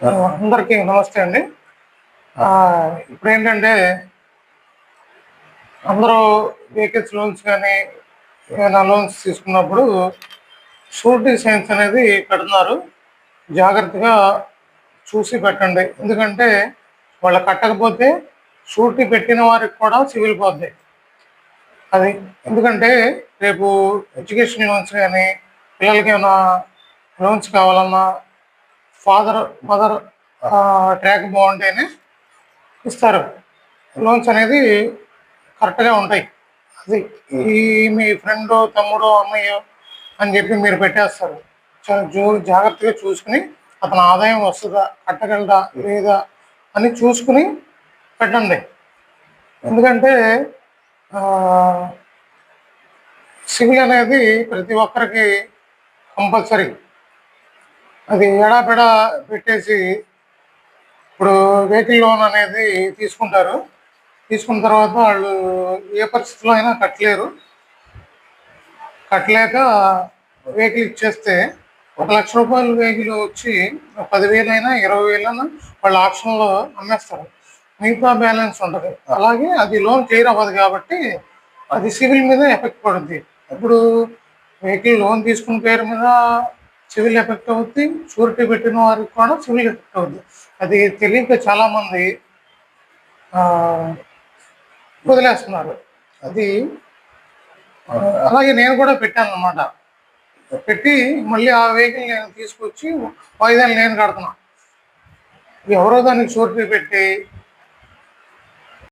అందరికీ నమస్తే అండి. ఇప్పుడేంటంటే అందరూ వెహికల్స్ లోన్స్ కానీ ఏమైనా లోన్స్ తీసుకున్నప్పుడు షూరిటీ సైన్స్ అనేది పెడుతున్నారు. జాగ్రత్తగా చూసి పెట్టండి. ఎందుకంటే వాళ్ళు కట్టకపోతే షూరిటీ పెట్టిన వారికి కూడా సివిల్ పోద్ది. అది ఎందుకంటే రేపు ఎడ్యుకేషన్ లోన్స్ కానీ పిల్లలకి ఏమైనా లోన్స్ కావాలన్నా ఫాదర్ మదర్ ట్రాక్ బాగుంటేనే ఇస్తారు. లోన్స్ అనేది కరెక్ట్గా ఉంటాయి. అది ఈ మీ ఫ్రెండ్ తమ్ముడు అన్నయ్య అని చెప్పి మీరు పెట్టేస్తారు. చాలా జాగ్రత్తగా చూసుకుని అతని ఆదాయం వస్తుందా, కట్టగలరా లేదా అని చూసుకుని పెట్టండి. ఎందుకంటే సివిల్ అనేది ప్రతి ఒక్కరికి కంపల్సరీ. అది ఎడాపెడా పెట్టేసి ఇప్పుడు వెహికల్ లోన్ అనేది తీసుకుంటారు. తీసుకున్న తర్వాత వాళ్ళు ఏ పరిస్థితిలో అయినా కట్టలేక వెహికల్ ఇచ్చేస్తే ₹1,00,000 వెహికల్ వచ్చి 10,000 అయినా 20,000 అయినా వాళ్ళు ఆప్షన్లో అమ్మేస్తారు. మిగతా బ్యాలెన్స్ ఉంటుంది. అలాగే అది లోన్ క్లియర్ అవ్వదు కాబట్టి అది సివిల్ మీద ఎఫెక్ట్ పడుద్ది. ఇప్పుడు వెహికల్ లోన్ తీసుకున్న పేరు మీద సివిల్ ఎఫెక్ట్ అవుద్ది. షూరిటీ పెట్టిన వారికి కూడా సివిల్ ఎఫెక్ట్ అవుద్ది. అది తెలియక చాలామంది వదిలేస్తున్నారు. అది అలాగే నేను కూడా పెట్టాను అన్నమాట. పెట్టి మళ్ళీ ఆ వెహికల్ నేను తీసుకొచ్చి వాయిదాలు నేను కడుతున్నా. ఎవరో దానికి షూరిటీ పెట్టి